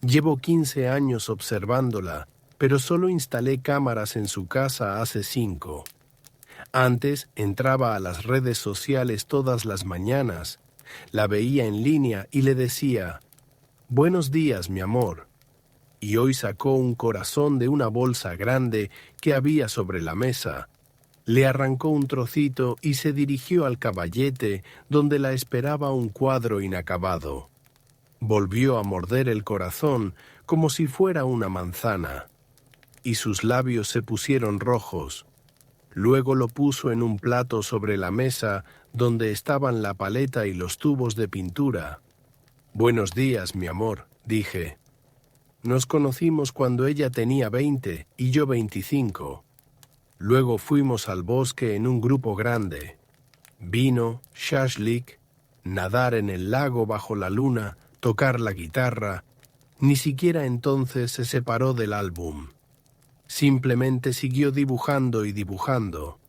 Llevo 15 años observándola, pero solo instalé cámaras en su casa hace 5. Antes entraba a las redes sociales todas las mañanas, la veía en línea y le decía, «Buenos días, mi amor». Y hoy sacó un corazón de una bolsa grande que había sobre la mesa. Le arrancó un trocito y se dirigió al caballete donde la esperaba un cuadro inacabado. Volvió a morder el corazón como si fuera una manzana, y sus labios se pusieron rojos. Luego lo puso en un plato sobre la mesa donde estaban la paleta y los tubos de pintura. «Buenos días, mi amor», dije. Nos conocimos cuando ella tenía 20 y yo 25. Luego fuimos al bosque en un grupo grande. Vino, shashlik, nadar en el lago bajo la luna, tocar la guitarra. Ni siquiera entonces se separó del álbum. Simplemente siguió dibujando y dibujando.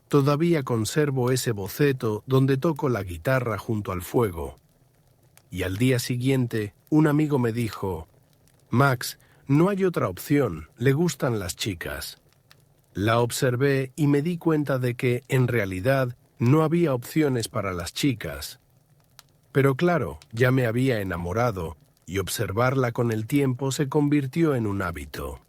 Todavía conservo ese boceto donde toco la guitarra junto al fuego. Y al día siguiente, un amigo me dijo, «Max, no hay otra opción, le gustan las chicas». La observé y me di cuenta de que, en realidad, no había opciones para las chicas. Pero claro, ya me había enamorado, y observarla con el tiempo se convirtió en un hábito.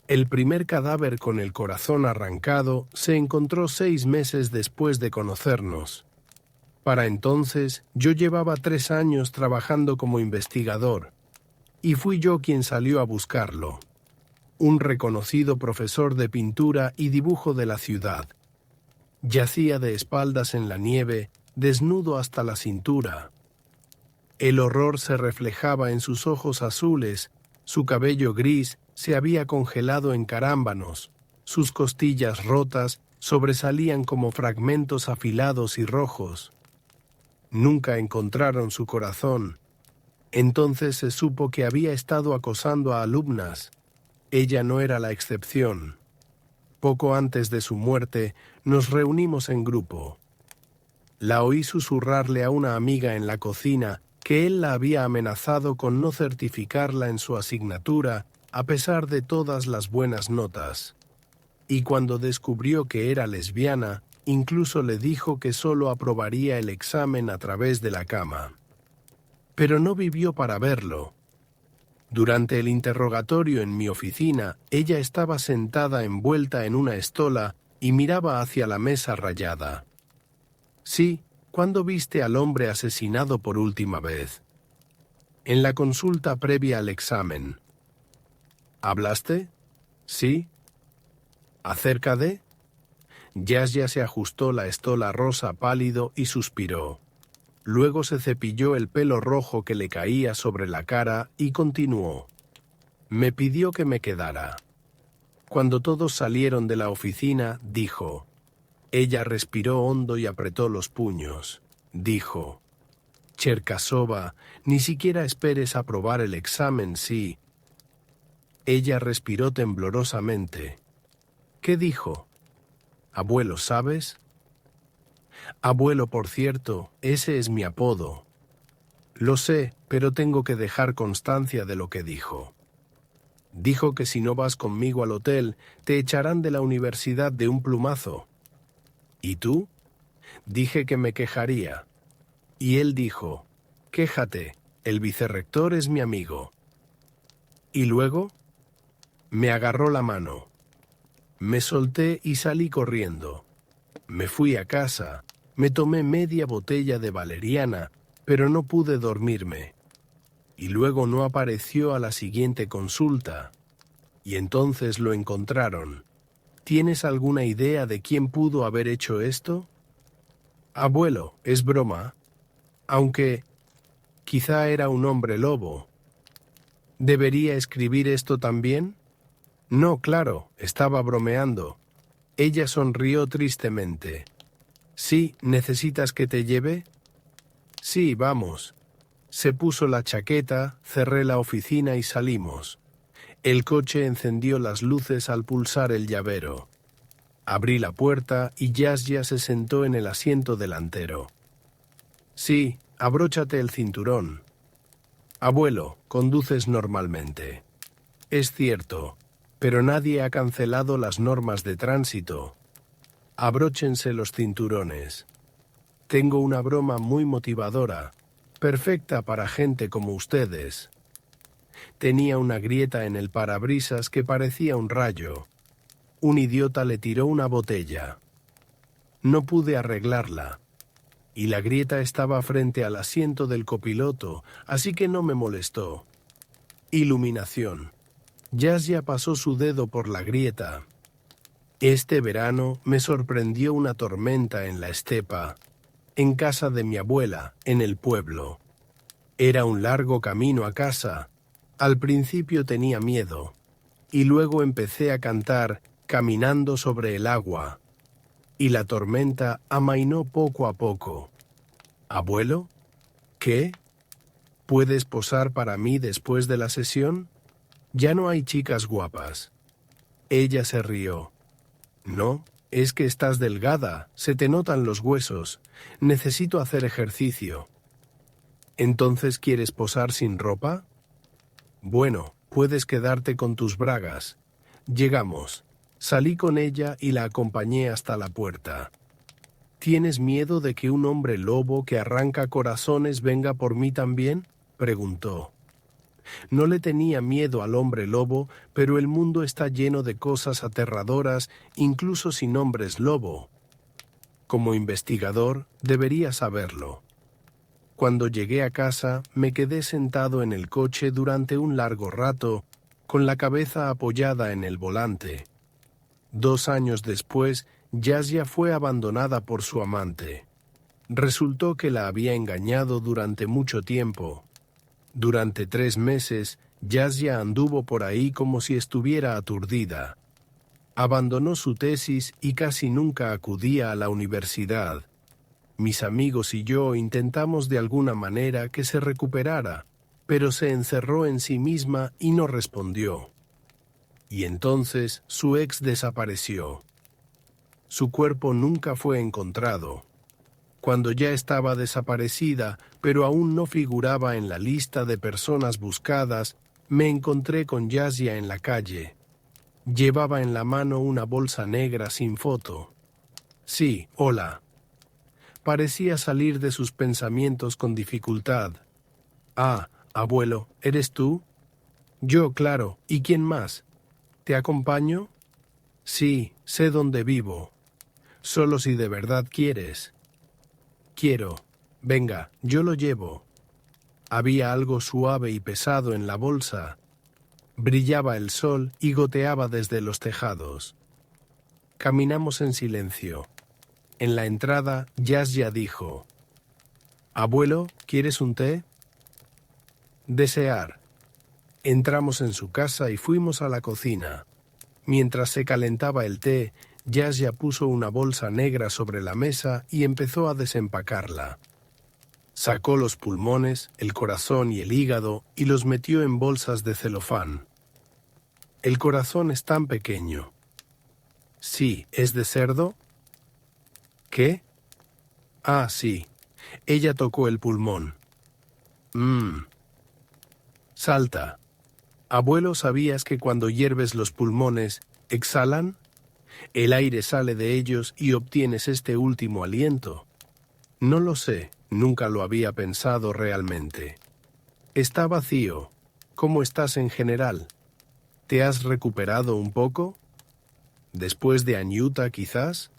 El primer cadáver con el corazón arrancado se encontró 6 meses después de conocernos. Para entonces, yo llevaba 3 años trabajando como investigador, y fui yo quien salió a buscarlo. Un reconocido profesor de pintura y dibujo de la ciudad. Yacía de espaldas en la nieve, desnudo hasta la cintura. El horror se reflejaba en sus ojos azules, su cabello gris se había congelado en carámbanos, sus costillas rotas sobresalían como fragmentos afilados y rojos. Nunca encontraron su corazón. Entonces se supo que había estado acosando a alumnas. Ella no era la excepción. Poco antes de su muerte, nos reunimos en grupo. La oí susurrarle a una amiga en la cocina que él la había amenazado con no certificarla en su asignatura a pesar de todas las buenas notas. Y cuando descubrió que era lesbiana, incluso le dijo que solo aprobaría el examen a través de la cama. Pero no vivió para verlo. Durante el interrogatorio en mi oficina, ella estaba sentada envuelta en una estola y miraba hacia la mesa rayada. Sí, ¿cuándo viste al hombre asesinado por última vez? En la consulta previa al examen. ¿Hablaste? Sí. ¿Acerca de? Yasya se ajustó la estola rosa pálido y suspiró. Luego se cepilló el pelo rojo que le caía sobre la cara y continuó. Me pidió que me quedara. Cuando todos salieron de la oficina, dijo. Ella respiró hondo y apretó los puños. Dijo. Cherkasova, ni siquiera esperes aprobar el examen, sí. Ella respiró temblorosamente. ¿Qué dijo? Abuelo, ¿sabes? Abuelo, por cierto, ese es mi apodo. Lo sé, pero tengo que dejar constancia de lo que dijo. Dijo que si no vas conmigo al hotel, te echarán de la universidad de un plumazo. ¿Y tú? Dije que me quejaría. Y él dijo, quéjate, el vicerrector es mi amigo. ¿Y luego? Me agarró la mano. Me solté y salí corriendo. Me fui a casa, me tomé media botella de valeriana, pero no pude dormirme. Y luego no apareció a la siguiente consulta. Y entonces lo encontraron. ¿Tienes alguna idea de quién pudo haber hecho esto? Abuelo, es broma. Aunque quizá era un hombre lobo. ¿Debería escribir esto también? No, claro, estaba bromeando. Ella sonrió tristemente. ¿Sí, necesitas que te lleve? Sí, vamos. Se puso la chaqueta, cerré la oficina y salimos. El coche encendió las luces al pulsar el llavero. Abrí la puerta y Yasya se sentó en el asiento delantero. Sí, abróchate el cinturón. Abuelo, conduces normalmente. Es cierto, pero nadie ha cancelado las normas de tránsito. Abróchense los cinturones. Tengo una broma muy motivadora, perfecta para gente como ustedes. Tenía una grieta en el parabrisas que parecía un rayo. Un idiota le tiró una botella. No pude arreglarla, y la grieta estaba frente al asiento del copiloto, así que no me molestó. Iluminación. Yasya pasó su dedo por la grieta. Este verano me sorprendió una tormenta en la estepa, en casa de mi abuela, en el pueblo. Era un largo camino a casa. Al principio tenía miedo, y luego empecé a cantar Caminando sobre el agua, y la tormenta amainó poco a poco. ¿Abuelo? ¿Qué? ¿Puedes posar para mí después de la sesión? Ya no hay chicas guapas. Ella se rió. No, es que estás delgada, se te notan los huesos. Necesito hacer ejercicio. ¿Entonces quieres posar sin ropa? Bueno, puedes quedarte con tus bragas. Llegamos. Salí con ella y la acompañé hasta la puerta. ¿Tienes miedo de que un hombre lobo que arranca corazones venga por mí también?, preguntó. No le tenía miedo al hombre lobo, pero el mundo está lleno de cosas aterradoras, incluso sin hombres lobo. Como investigador, debería saberlo. Cuando llegué a casa, me quedé sentado en el coche durante un largo rato, con la cabeza apoyada en el volante. 2 años después, Yasya fue abandonada por su amante. Resultó que la había engañado durante mucho tiempo. Durante 3 meses, Yasya anduvo por ahí como si estuviera aturdida. Abandonó su tesis y casi nunca acudía a la universidad. Mis amigos y yo intentamos de alguna manera que se recuperara, pero se encerró en sí misma y no respondió. Y entonces su ex desapareció. Su cuerpo nunca fue encontrado. Cuando ya estaba desaparecida, pero aún no figuraba en la lista de personas buscadas, me encontré con Yasya en la calle. Llevaba en la mano una bolsa negra sin foto. Sí, hola. Parecía salir de sus pensamientos con dificultad. Ah, abuelo, ¿eres tú? Yo, claro. ¿Y quién más? ¿Te acompaño? Sí, sé dónde vivo. Solo si de verdad quieres. Quiero. Venga, yo lo llevo. Había algo suave y pesado en la bolsa. Brillaba el sol y goteaba desde los tejados. Caminamos en silencio. En la entrada, Yasya dijo: «Abuelo, ¿quieres un té?» Desear. Entramos en su casa y fuimos a la cocina. Mientras se calentaba el té, Yasya puso una bolsa negra sobre la mesa y empezó a desempacarla. Sacó los pulmones, el corazón y el hígado y los metió en bolsas de celofán. El corazón es tan pequeño. Sí, ¿es de cerdo? ¿Qué? Ah, sí. Ella tocó el pulmón. Salta. Abuelo, ¿sabías que cuando hierves los pulmones, exhalan? El aire sale de ellos y obtienes este último aliento. No lo sé, nunca lo había pensado realmente. Está vacío. ¿Cómo estás en general? ¿Te has recuperado un poco? ¿Después de Anyuta, quizás?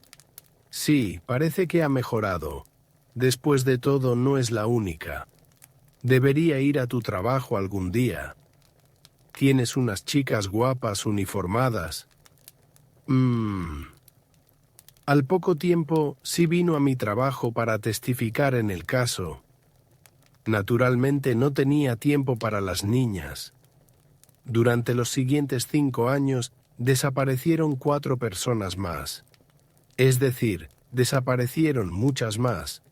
Sí, parece que ha mejorado. Después de todo, no es la única. Debería ir a tu trabajo algún día. Tienes unas chicas guapas uniformadas. Al poco tiempo, sí vino a mi trabajo para testificar en el caso. Naturalmente no tenía tiempo para las niñas. Durante los siguientes 5 años, desaparecieron 4 personas más. Es decir, desaparecieron muchas más.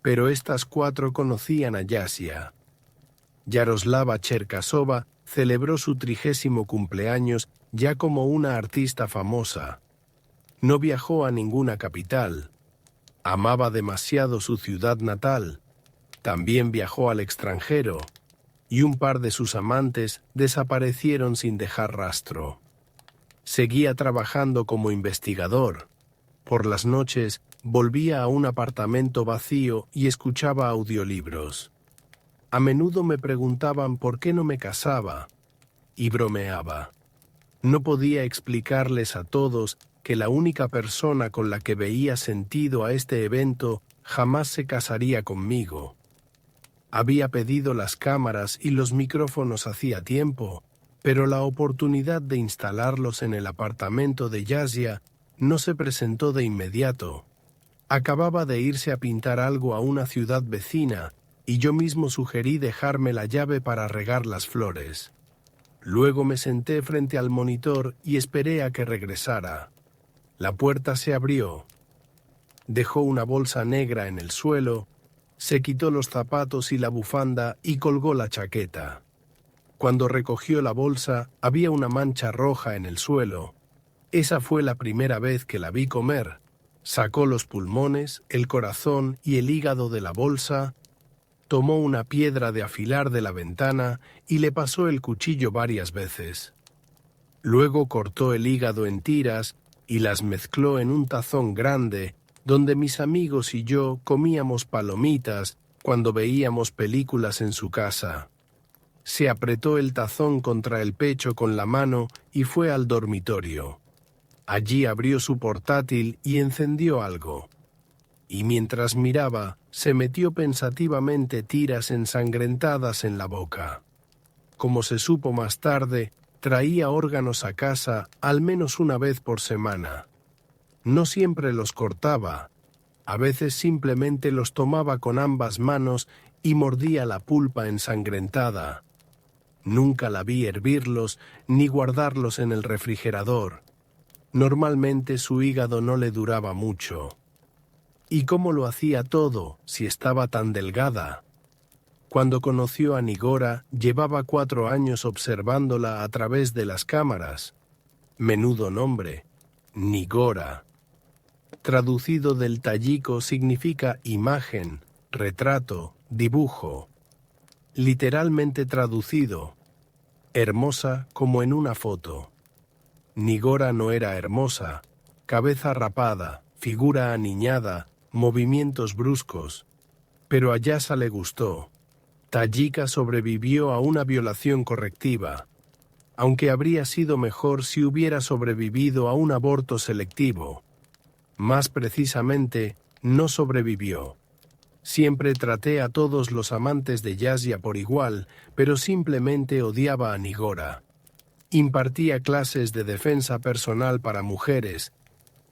Pero estas 4 conocían a Yasya. Yaroslava Cherkasova celebró su 30º cumpleaños ya como una artista famosa. No viajó a ninguna capital. Amaba demasiado su ciudad natal. También viajó al extranjero. y un par de sus amantes desaparecieron sin dejar rastro. Seguía trabajando como investigador. Por las noches volvía a un apartamento vacío y escuchaba audiolibros. A menudo me preguntaban por qué no me casaba, y bromeaba. No podía explicarles a todos que la única persona con la que veía sentido a este evento jamás se casaría conmigo. Había pedido las cámaras y los micrófonos hacía tiempo, pero la oportunidad de instalarlos en el apartamento de Yasia no se presentó de inmediato. Acababa de irse a pintar algo a una ciudad vecina y yo mismo sugerí dejarme la llave para regar las flores. Luego me senté frente al monitor y esperé a que regresara. La puerta se abrió. Dejó una bolsa negra en el suelo, se quitó los zapatos y la bufanda y colgó la chaqueta. Cuando recogió la bolsa, había una mancha roja en el suelo. Esa fue la primera vez que la vi comer. Sacó los pulmones, el corazón y el hígado de la bolsa, tomó una piedra de afilar de la ventana y le pasó el cuchillo varias veces. Luego cortó el hígado en tiras y las mezcló en un tazón grande donde mis amigos y yo comíamos palomitas cuando veíamos películas en su casa. Se apretó el tazón contra el pecho con la mano y fue al dormitorio. Allí abrió su portátil y encendió algo. Y mientras miraba, se metió pensativamente tiras ensangrentadas en la boca. Como se supo más tarde, traía órganos a casa al menos una vez por semana. No siempre los cortaba. A veces simplemente los tomaba con ambas manos y mordía la pulpa ensangrentada. Nunca la vi hervirlos ni guardarlos en el refrigerador. Normalmente su hígado no le duraba mucho. ¿Y cómo lo hacía todo, si estaba tan delgada? Cuando conoció a Nigora, llevaba 4 años observándola a través de las cámaras. Menudo nombre, Nigora. Traducido del tayiko significa imagen, retrato, dibujo. Literalmente traducido, hermosa como en una foto. Nigora no era hermosa, cabeza rapada, figura aniñada, movimientos bruscos. Pero a Yasa le gustó. Tayika sobrevivió a una violación correctiva, aunque habría sido mejor si hubiera sobrevivido a un aborto selectivo. Más precisamente, no sobrevivió. Siempre traté a todos los amantes de Yasia por igual, pero simplemente odiaba a Nigora. Impartía clases de defensa personal para mujeres,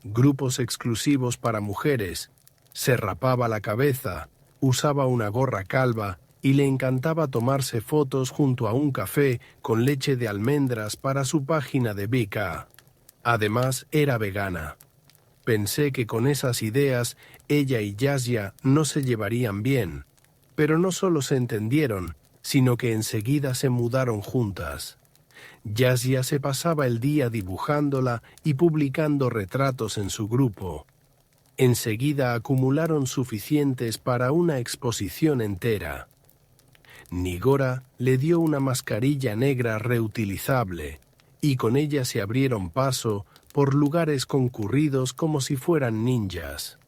grupos exclusivos para mujeres, se rapaba la cabeza, usaba una gorra calva y le encantaba tomarse fotos junto a un café con leche de almendras para su página de Vika. Además, era vegana. Pensé que con esas ideas ella y Yasia no se llevarían bien, pero no solo se entendieron, sino que enseguida se mudaron juntas. Yasia se pasaba el día dibujándola y publicando retratos en su grupo. Enseguida acumularon suficientes para una exposición entera. Nigora le dio una mascarilla negra reutilizable, y con ella se abrieron paso por lugares concurridos como si fueran ninjas.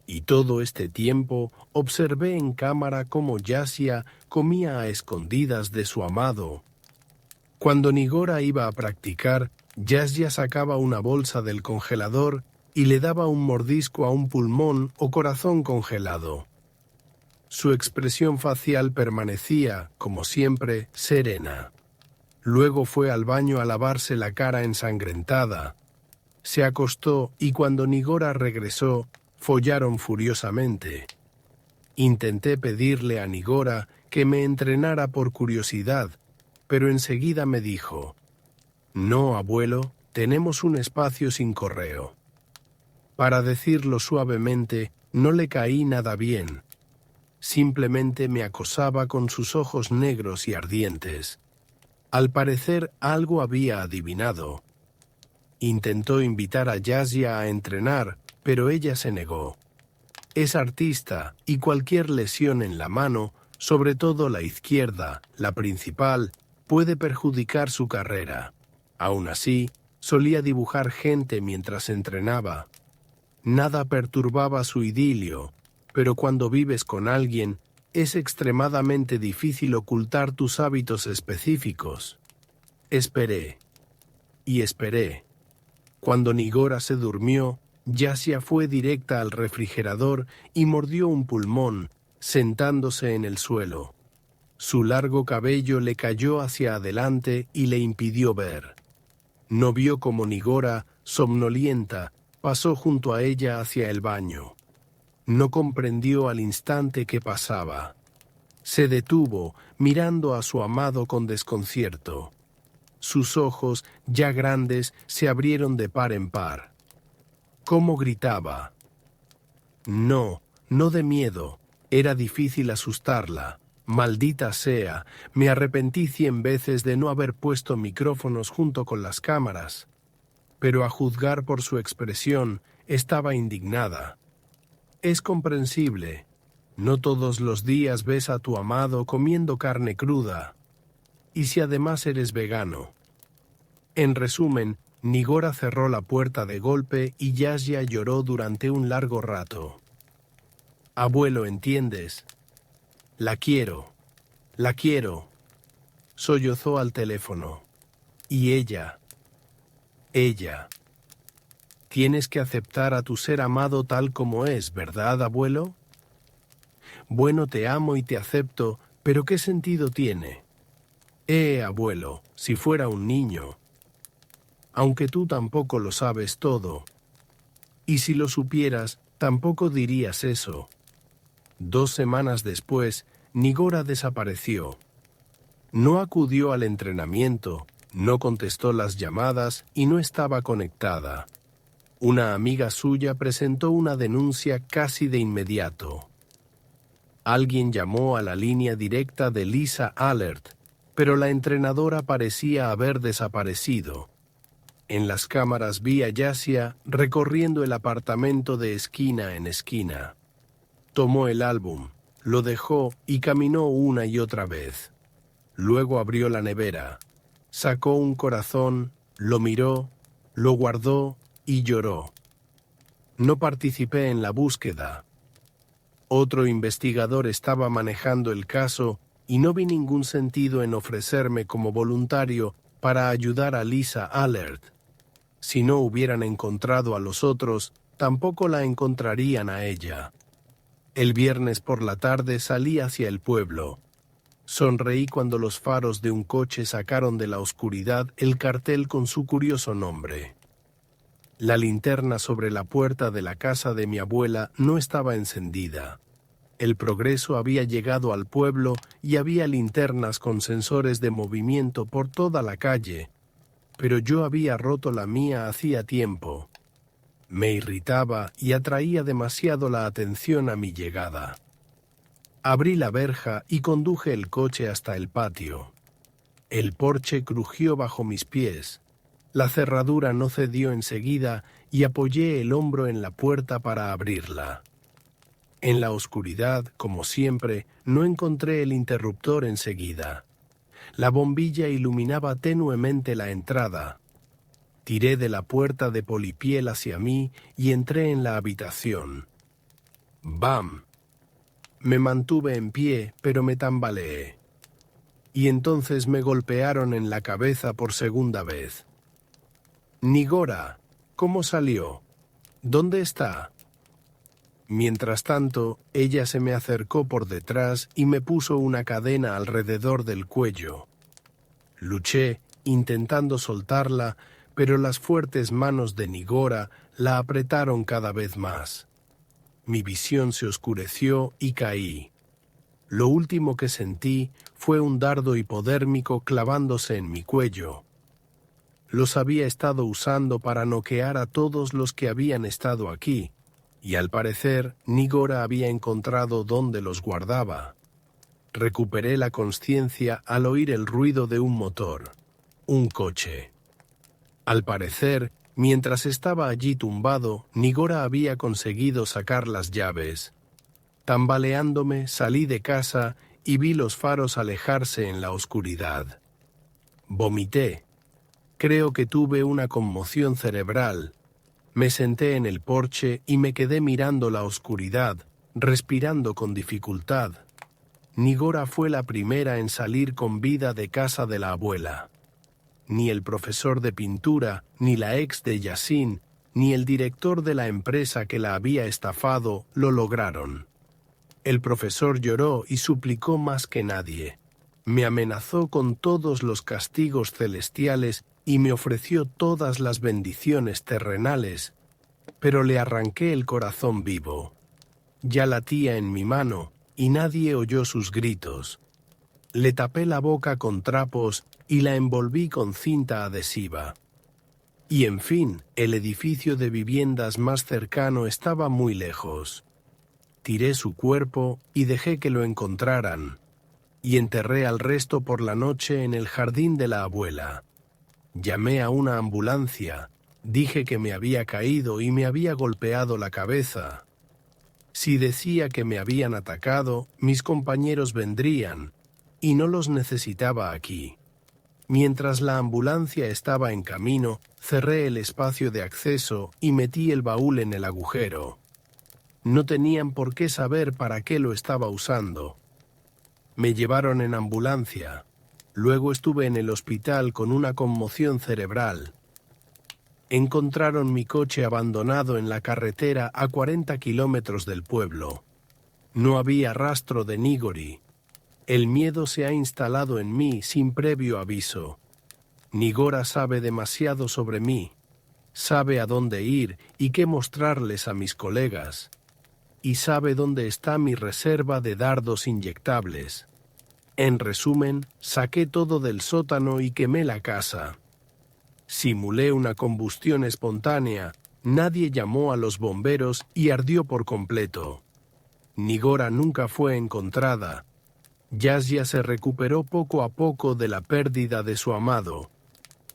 Y todo este tiempo observé en cámara cómo Yasia comía a escondidas de su amado. Cuando Nigora iba a practicar, Yasia sacaba una bolsa del congelador y le daba un mordisco a un pulmón o corazón congelado. Su expresión facial permanecía, como siempre, serena. Luego fue al baño a lavarse la cara ensangrentada. Se acostó y cuando Nigora regresó, follaron furiosamente. Intenté pedirle a Nigora que me entrenara por curiosidad, pero enseguida me dijo: «No, abuelo, tenemos un espacio sin correo». Para decirlo suavemente, no le caí nada bien. Simplemente me acosaba con sus ojos negros y ardientes. Al parecer algo había adivinado. Intentó invitar a Yasia a entrenar, pero ella se negó. Es artista y cualquier lesión en la mano Sobre todo la izquierda, la principal, puede perjudicar su carrera. Aún así, solía dibujar gente mientras entrenaba. Nada perturbaba su idilio, pero cuando vives con alguien, es extremadamente difícil ocultar tus hábitos específicos. Esperé. Y esperé. Cuando Nigora se durmió, Yasia fue directa al refrigerador y mordió un pulmón, sentándose en el suelo. Su largo cabello le cayó hacia adelante y le impidió ver. No vio cómo Nigora, somnolienta, pasó junto a ella hacia el baño. No comprendió al instante qué pasaba. Se detuvo, mirando a su amado con desconcierto. Sus ojos, ya grandes, se abrieron de par en par. ¿Cómo gritaba? No, no de miedo. Era difícil asustarla. Maldita sea, me arrepentí 100 veces de no haber puesto micrófonos junto con las cámaras. Pero a juzgar por su expresión, estaba indignada. Es comprensible. No todos los días ves a tu amado comiendo carne cruda. Y si además eres vegano. En resumen, Nigora cerró la puerta de golpe y Yasia lloró durante un largo rato. Abuelo, ¿entiendes? La quiero. Sollozó al teléfono. Y ella. Tienes que aceptar a tu ser amado tal como es, ¿verdad, abuelo? Bueno, te amo y te acepto, pero ¿qué sentido tiene? Abuelo, si fuera un niño. Aunque tú tampoco lo sabes todo. Y si lo supieras, tampoco dirías eso. 2 semanas después, Nigora desapareció. No acudió al entrenamiento, no contestó las llamadas y no estaba conectada. Una amiga suya presentó una denuncia casi de inmediato. Alguien llamó a la línea directa de Lisa Alert, pero la entrenadora parecía haber desaparecido. En las cámaras vi a Yasia recorriendo el apartamento de esquina en esquina. Tomó el álbum, lo dejó y caminó una y otra vez. Luego abrió la nevera, sacó un corazón, lo miró, lo guardó y lloró. No participé en la búsqueda. Otro investigador estaba manejando el caso y no vi ningún sentido en ofrecerme como voluntario para ayudar a Lisa Alert. Si no hubieran encontrado a los otros, tampoco la encontrarían a ella. El viernes por la tarde salí hacia el pueblo. Sonreí cuando los faros de un coche sacaron de la oscuridad el cartel con su curioso nombre. La linterna sobre la puerta de la casa de mi abuela no estaba encendida. El progreso había llegado al pueblo y había linternas con sensores de movimiento por toda la calle, pero yo había roto la mía hacía tiempo. Me irritaba y atraía demasiado la atención a mi llegada. Abrí la verja y conduje el coche hasta el patio. El porche crujió bajo mis pies. La cerradura no cedió enseguida y apoyé el hombro en la puerta para abrirla. En la oscuridad, como siempre, no encontré el interruptor enseguida. La bombilla iluminaba tenuemente la entrada. Tiré de la puerta de polipiel hacia mí y entré en la habitación. ¡Bam! Me mantuve en pie, pero me tambaleé. Y entonces me golpearon en la cabeza por segunda vez. Nigora, ¿cómo salió? ¿Dónde está? Mientras tanto, ella se me acercó por detrás y me puso una cadena alrededor del cuello. Luché, intentando soltarla, pero las fuertes manos de Nigora la apretaron cada vez más. Mi visión se oscureció y caí. Lo último que sentí fue un dardo hipodérmico clavándose en mi cuello. Los había estado usando para noquear a todos los que habían estado aquí, y al parecer Nigora había encontrado dónde los guardaba. Recuperé la consciencia al oír el ruido de un motor, un coche. Al parecer, mientras estaba allí tumbado, Nigora había conseguido sacar las llaves. Tambaleándome, salí de casa y vi los faros alejarse en la oscuridad. Vomité. Creo que tuve una conmoción cerebral. Me senté en el porche y me quedé mirando la oscuridad, respirando con dificultad. Nigora fue la primera en salir con vida de casa de la abuela. Ni el profesor de pintura, ni la ex de Yasin, ni el director de la empresa que la había estafado lo lograron. El profesor lloró y suplicó más que nadie. Me amenazó con todos los castigos celestiales y me ofreció todas las bendiciones terrenales, pero le arranqué el corazón vivo. Ya latía en mi mano y nadie oyó sus gritos. Le tapé la boca con trapos y la envolví con cinta adhesiva. Y en fin, el edificio de viviendas más cercano estaba muy lejos. Tiré su cuerpo y dejé que lo encontraran, y enterré al resto por la noche en el jardín de la abuela. Llamé a una ambulancia, dije que me había caído y me había golpeado la cabeza. Si decía que me habían atacado, mis compañeros vendrían, y no los necesitaba aquí. Mientras la ambulancia estaba en camino, cerré el espacio de acceso y metí el baúl en el agujero. No tenían por qué saber para qué lo estaba usando. Me llevaron en ambulancia. Luego estuve en el hospital con una conmoción cerebral. Encontraron mi coche abandonado en la carretera a 40 kilómetros del pueblo. No había rastro de Nigori. El miedo se ha instalado en mí sin previo aviso. Nigora sabe demasiado sobre mí. Sabe a dónde ir y qué mostrarles a mis colegas. Y sabe dónde está mi reserva de dardos inyectables. En resumen, saqué todo del sótano y quemé la casa. Simulé una combustión espontánea, nadie llamó a los bomberos y ardió por completo. Nigora nunca fue encontrada. Yasya se recuperó poco a poco de la pérdida de su amado.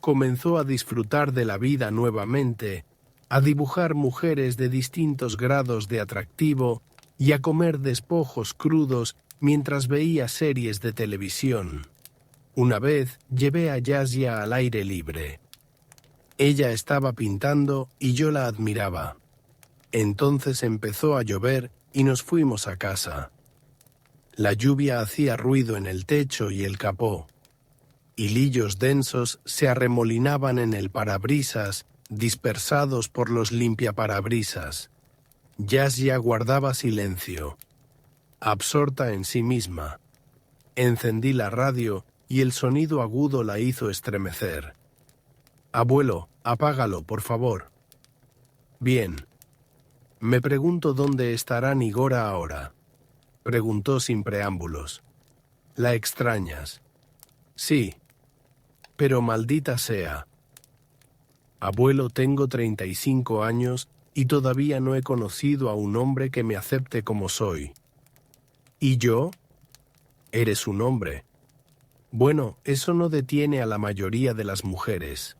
Comenzó a disfrutar de la vida nuevamente, a dibujar mujeres de distintos grados de atractivo y a comer despojos crudos mientras veía series de televisión. Una vez llevé a Yasya al aire libre. Ella estaba pintando y yo la admiraba. Entonces empezó a llover y nos fuimos a casa. La lluvia hacía ruido en el techo y el capó. Hilillos densos se arremolinaban en el parabrisas, dispersados por los limpiaparabrisas. Yasya guardaba silencio, absorta en sí misma. Encendí la radio y el sonido agudo la hizo estremecer. «Abuelo, apágalo, por favor». «Bien». «Me pregunto dónde estará Nigora ahora», preguntó sin preámbulos. «¿La extrañas?» «Sí, pero maldita sea». «Abuelo, tengo 35 años y todavía no he conocido a un hombre que me acepte como soy». «¿Y yo?» «Eres un hombre». «Bueno, eso no detiene a la mayoría de las mujeres».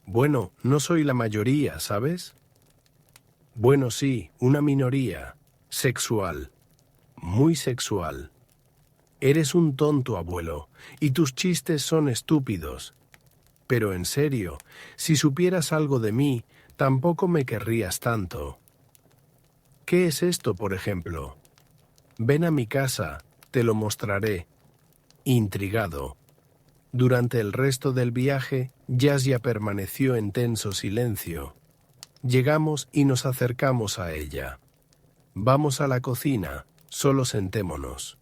«Bueno, no soy la mayoría, ¿sabes?» «Bueno, sí, una minoría. Sexual. Muy sexual». «Eres un tonto, abuelo, y tus chistes son estúpidos. Pero en serio, si supieras algo de mí, tampoco me querrías tanto». «¿Qué es esto, por ejemplo?» «Ven a mi casa, te lo mostraré». Intrigado. Durante el resto del viaje, Yasya permaneció en tenso silencio. Llegamos y nos acercamos a ella. «Vamos a la cocina, solo sentémonos».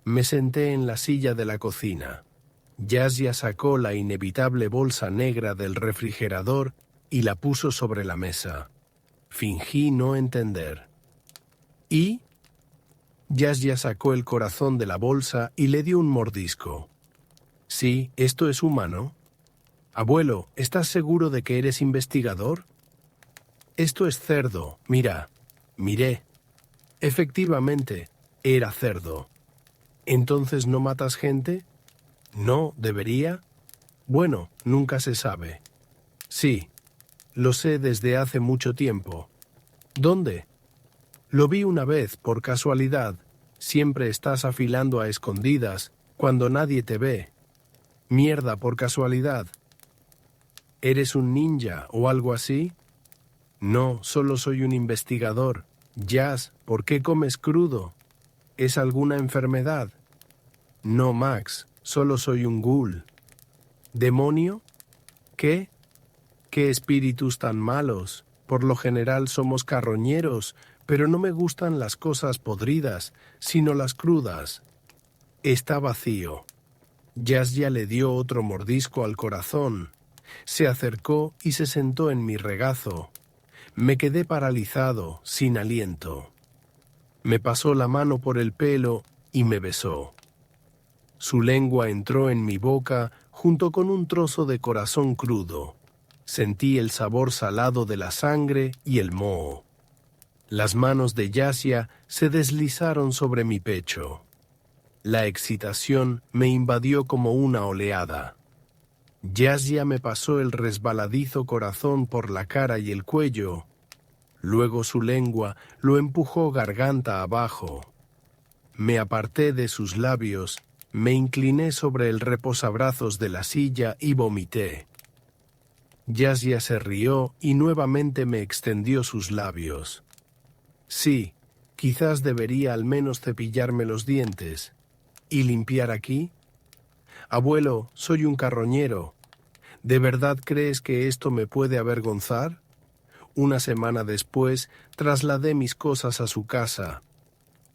Me senté en la silla de la cocina. Yasya sacó la inevitable bolsa negra del refrigerador y la puso sobre la mesa. Fingí no entender. ¿Y? Yasya sacó el corazón de la bolsa y le dio un mordisco. «Sí, esto es humano». «Abuelo, ¿estás seguro de que eres investigador?» «Esto es cerdo, mira». Miré. Efectivamente, era cerdo. «¿Entonces no matas gente?» «No, ¿debería?» «Bueno, nunca se sabe». «Sí, lo sé desde hace mucho tiempo». «¿Dónde?» «Lo vi una vez, por casualidad. Siempre estás afilando a escondidas cuando nadie te ve. Mierda, por casualidad. ¿Eres un ninja o algo así? No, solo soy un investigador. Jazz, ¿por qué comes crudo? ¿Es alguna enfermedad? No, Max, solo soy un ghoul. ¿Demonio? ¿Qué? ¿Qué espíritus tan malos? Por lo general somos carroñeros, pero no me gustan las cosas podridas, sino las crudas. Está vacío. Yasya le dio otro mordisco al corazón. Se acercó y se sentó en mi regazo. Me quedé paralizado, sin aliento. Me pasó la mano por el pelo y me besó. Su lengua entró en mi boca junto con un trozo de corazón crudo. Sentí el sabor salado de la sangre y el moho. Las manos de Yasya se deslizaron sobre mi pecho. La excitación me invadió como una oleada. Yasya me pasó el resbaladizo corazón por la cara y el cuello. Luego su lengua lo empujó garganta abajo. Me aparté de sus labios, me incliné sobre el reposabrazos de la silla y vomité. Yasya se rió y nuevamente me extendió sus labios. Sí, quizás debería al menos cepillarme los dientes. ¿Y limpiar aquí? Abuelo, soy un carroñero. ¿De verdad crees que esto me puede avergonzar? Una semana después, trasladé mis cosas a su casa.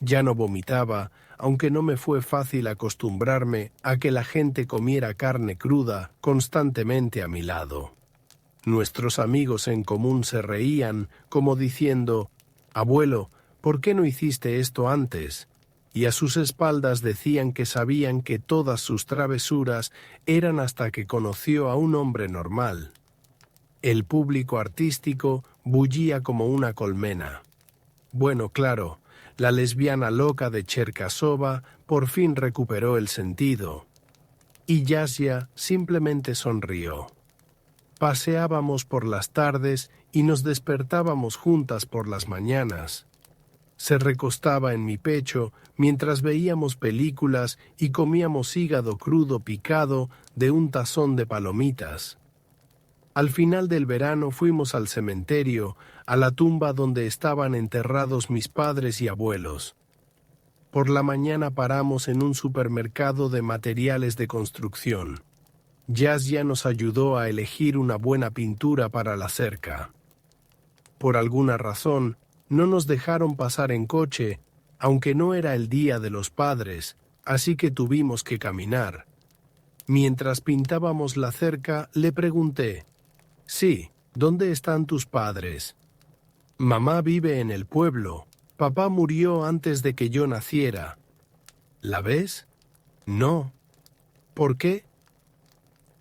Ya no vomitaba, aunque no me fue fácil acostumbrarme a que la gente comiera carne cruda constantemente a mi lado. Nuestros amigos en común se reían, como diciendo, «Abuelo, ¿por qué no hiciste esto antes?», y a sus espaldas decían que sabían que todas sus travesuras eran hasta que conoció a un hombre normal. El público artístico bullía como una colmena. Bueno, claro, la lesbiana loca de Cherkasova por fin recuperó el sentido. Y Yasya simplemente sonrió. Paseábamos por las tardes y nos despertábamos juntas por las mañanas. Se recostaba en mi pecho mientras veíamos películas y comíamos hígado crudo picado de un tazón de palomitas. Al final del verano fuimos al cementerio, a la tumba donde estaban enterrados mis padres y abuelos. Por la mañana paramos en un supermercado de materiales de construcción. Yasya nos ayudó a elegir una buena pintura para la cerca. Por alguna razón, no nos dejaron pasar en coche, aunque no era el día de los padres, así que tuvimos que caminar. Mientras pintábamos la cerca, le pregunté, «Sí, ¿dónde están tus padres?» «Mamá vive en el pueblo. Papá murió antes de que yo naciera». «¿La ves?» «No». «¿Por qué?»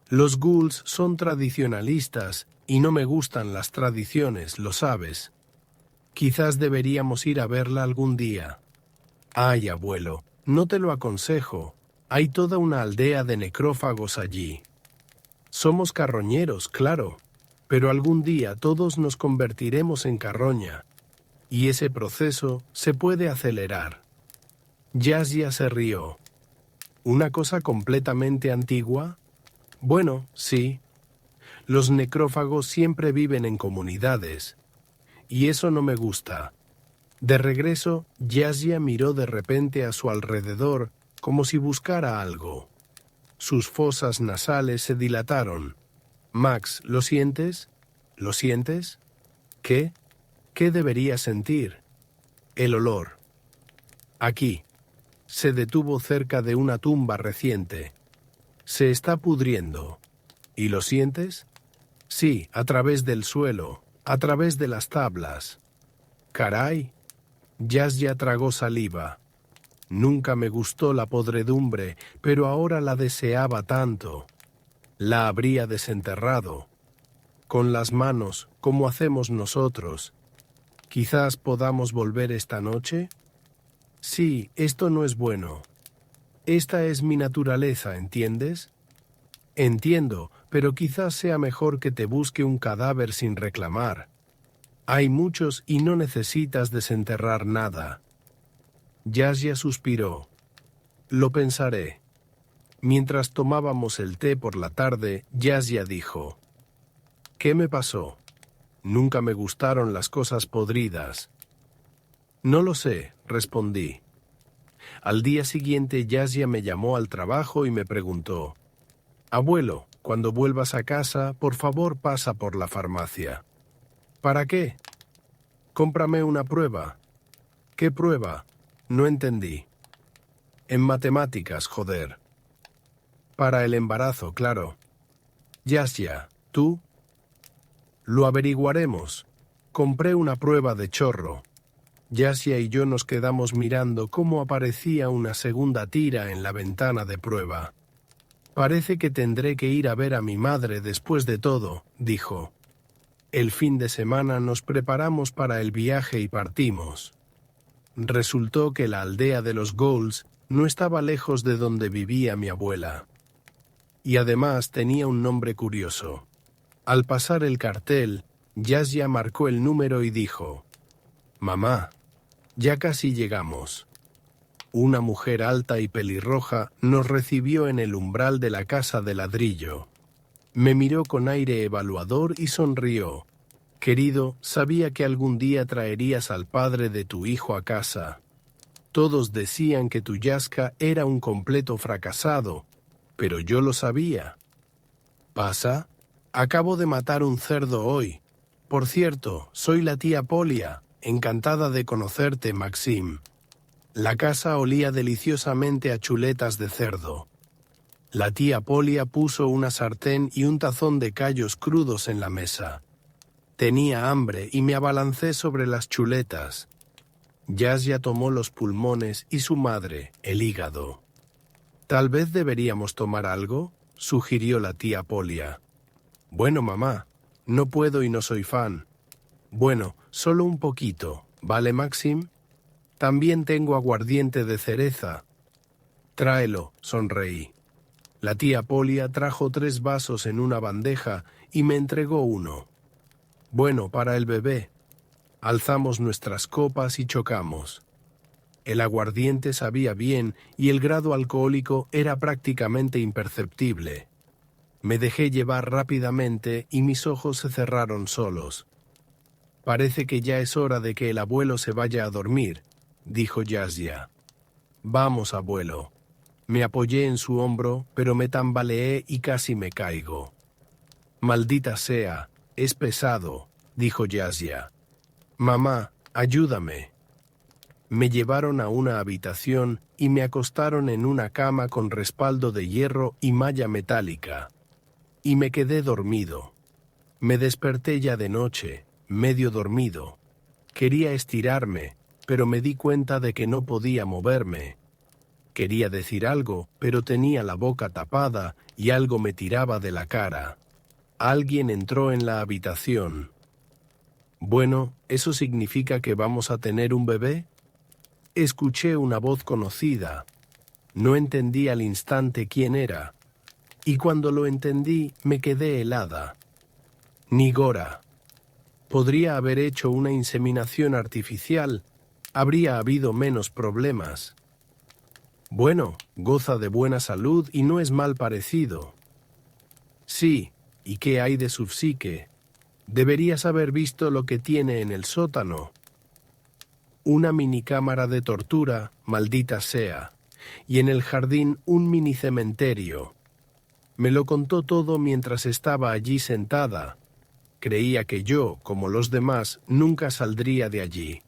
«Los ghouls son tradicionalistas y no me gustan las tradiciones, lo sabes. Quizás deberíamos ir a verla algún día». «Ay, abuelo, no te lo aconsejo. Hay toda una aldea de necrófagos allí. Somos carroñeros, claro, pero algún día todos nos convertiremos en carroña, y ese proceso se puede acelerar». Yasya se rió. «¿Una cosa completamente antigua?» «Bueno, sí. Los necrófagos siempre viven en comunidades, y eso no me gusta». De regreso, Yasya miró de repente a su alrededor como si buscara algo. Sus fosas nasales se dilataron. «Max, ¿lo sientes? ¿Lo sientes?» «¿Qué? ¿Qué debería sentir?» «El olor». «Aquí». Se detuvo cerca de una tumba reciente. «Se está pudriendo». «¿Y lo sientes?» «Sí, a través del suelo, a través de las tablas». «Caray». Yasya tragó saliva. Nunca me gustó la podredumbre, pero ahora la deseaba tanto. La habría desenterrado. Con las manos, como hacemos nosotros. ¿Quizás podamos volver esta noche? Sí, esto no es bueno. Esta es mi naturaleza, ¿entiendes? Entiendo, pero quizás sea mejor que te busque un cadáver sin reclamar. Hay muchos y no necesitas desenterrar nada. Yasya suspiró. Lo pensaré. Mientras tomábamos el té por la tarde, Yasya dijo: ¿Qué me pasó? Nunca me gustaron las cosas podridas. No lo sé, respondí. Al día siguiente, Yasya me llamó al trabajo y me preguntó: Abuelo, cuando vuelvas a casa, por favor pasa por la farmacia. ¿Para qué? Cómprame una prueba. ¿Qué prueba? No entendí. En matemáticas, joder. Para el embarazo, claro. Yasya, ¿tú? Lo averiguaremos. Compré una prueba de chorro. Yasya y yo nos quedamos mirando cómo aparecía una segunda tira en la ventana de prueba. Parece que tendré que ir a ver a mi madre después de todo, dijo. El fin de semana nos preparamos para el viaje y partimos. Resultó que la aldea de los Goulds no estaba lejos de donde vivía mi abuela. Y además tenía un nombre curioso. Al pasar el cartel, Yasya marcó el número y dijo: Mamá, ya casi llegamos. Una mujer alta y pelirroja nos recibió en el umbral de la casa de ladrillo. Me miró con aire evaluador y sonrió. Querido, sabía que algún día traerías al padre de tu hijo a casa. Todos decían que tu Yaska era un completo fracasado, pero yo lo sabía. ¿Pasa? Acabo de matar un cerdo hoy. Por cierto, soy la tía Polia, encantada de conocerte, Maxim. La casa olía deliciosamente a chuletas de cerdo. La tía Polia puso una sartén y un tazón de callos crudos en la mesa. Tenía hambre y me abalancé sobre las chuletas. Yasya tomó los pulmones y su madre, el hígado. «Tal vez deberíamos tomar algo», sugirió la tía Polia. «Bueno, mamá, no puedo y no soy fan». «Bueno, solo un poquito, ¿vale, Maxim? También tengo aguardiente de cereza». «Tráelo», sonreí. La tía Polia trajo 3 vasos en una bandeja y me entregó uno. «Bueno, para el bebé». Alzamos nuestras copas y chocamos. El aguardiente sabía bien y el grado alcohólico era prácticamente imperceptible. Me dejé llevar rápidamente y mis ojos se cerraron solos. «Parece que ya es hora de que el abuelo se vaya a dormir», dijo Yasya. «Vamos, abuelo». Me apoyé en su hombro, pero me tambaleé y casi me caigo. «Maldita sea, es pesado», dijo Yasya. «Mamá, ayúdame». Me llevaron a una habitación y me acostaron en una cama con respaldo de hierro y malla metálica. Y me quedé dormido. Me desperté ya de noche, medio dormido. Quería estirarme, pero me di cuenta de que no podía moverme. Quería decir algo, pero tenía la boca tapada y algo me tiraba de la cara. Alguien entró en la habitación. «Bueno, ¿eso significa que vamos a tener un bebé?» Escuché una voz conocida. No entendí al instante quién era. Y cuando lo entendí, me quedé helada. Nigora. Podría haber hecho una inseminación artificial. Habría habido menos problemas. Bueno, goza de buena salud y no es mal parecido. Sí, ¿y qué hay de su psique? Deberías haber visto lo que tiene en el sótano. Una minicámara de tortura, maldita sea, y en el jardín un minicementerio. Me lo contó todo mientras estaba allí sentada. Creía que yo, como los demás, nunca saldría de allí.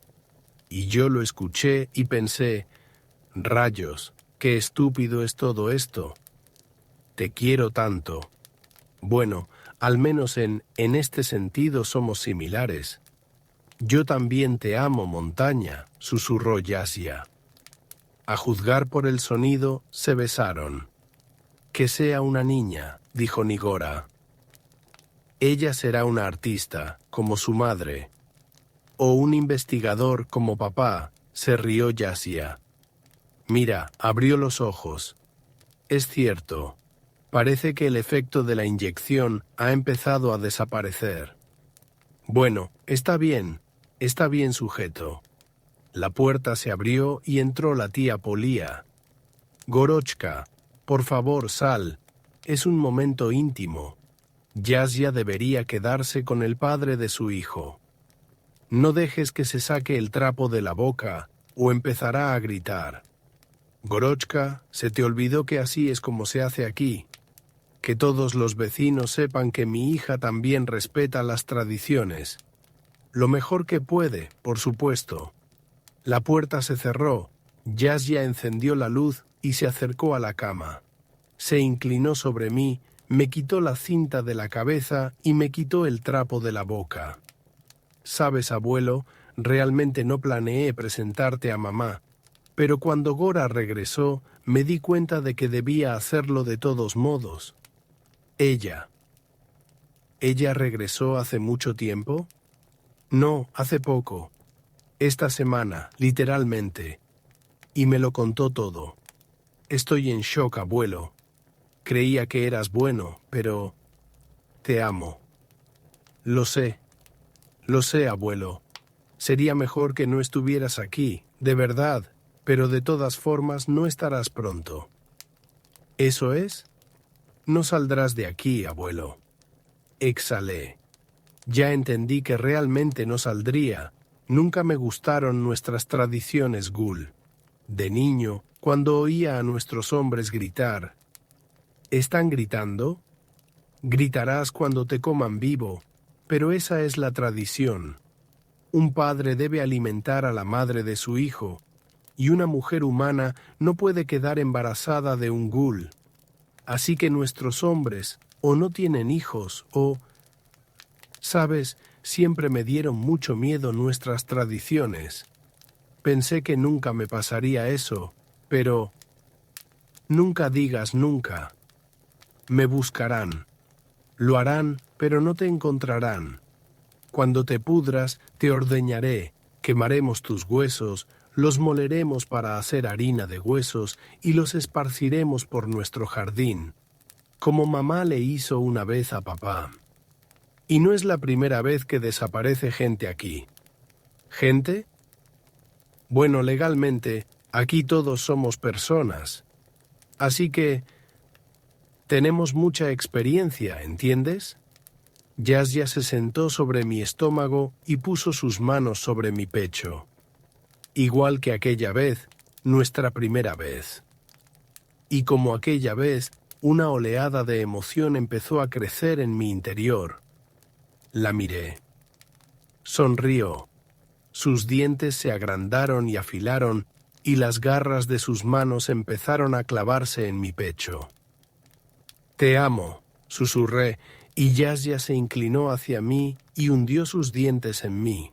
Y yo lo escuché y pensé, rayos, qué estúpido es todo esto. Te quiero tanto. Bueno, al menos en este sentido somos similares. Yo también te amo, montaña, susurró Yasya. A juzgar por el sonido, se besaron. Que sea una niña, dijo Nigora. Ella será una artista, como su madre. O un investigador, como papá, se rió Yasya. Mira, abrió los ojos. Es cierto. Parece que el efecto de la inyección ha empezado a desaparecer. Bueno, está bien sujeto. La puerta se abrió y entró la tía Polía. Gorochka, por favor, sal. Es un momento íntimo. Yasya debería quedarse con el padre de su hijo. No dejes que se saque el trapo de la boca o empezará a gritar. Gorochka, se te olvidó que así es como se hace aquí. Que todos los vecinos sepan que mi hija también respeta las tradiciones. Lo mejor que puede, por supuesto. La puerta se cerró, Yasya encendió la luz y se acercó a la cama. Se inclinó sobre mí, me quitó la cinta de la cabeza y me quitó el trapo de la boca. Sabes, abuelo, realmente no planeé presentarte a mamá, pero cuando Gora regresó, me di cuenta de que debía hacerlo de todos modos. ¿Ella regresó hace mucho tiempo? No, hace poco. Esta semana, literalmente. Y me lo contó todo. Estoy en shock, abuelo. Creía que eras bueno, pero... te amo. Lo sé, abuelo. Sería mejor que no estuvieras aquí, de verdad, pero de todas formas no estarás pronto. ¿Eso es? No saldrás de aquí, abuelo. Exhalé. Ya entendí que realmente no saldría. Nunca me gustaron nuestras tradiciones Gul. De niño, cuando oía a nuestros hombres gritar, ¿están gritando? Gritarás cuando te coman vivo, pero esa es la tradición. Un padre debe alimentar a la madre de su hijo, y una mujer humana no puede quedar embarazada de un Gul. Así que nuestros hombres o no tienen hijos o... Sabes, siempre me dieron mucho miedo nuestras tradiciones. Pensé que nunca me pasaría eso, pero... Nunca digas nunca. Me buscarán. Lo harán, pero no te encontrarán. Cuando te pudras, te ordeñaré, quemaremos tus huesos, los moleremos para hacer harina de huesos y los esparciremos por nuestro jardín, como mamá le hizo una vez a papá. Y no es la primera vez que desaparece gente aquí. ¿Gente? Bueno, legalmente, aquí todos somos personas. Así que tenemos mucha experiencia, ¿entiendes? Yasya se sentó sobre mi estómago y puso sus manos sobre mi pecho. Igual que aquella vez, nuestra primera vez. Y como aquella vez, una oleada de emoción empezó a crecer en mi interior. La miré. Sonrió. Sus dientes se agrandaron y afilaron, y las garras de sus manos empezaron a clavarse en mi pecho. «Te amo», susurré, y Yasya se inclinó hacia mí y hundió sus dientes en mí.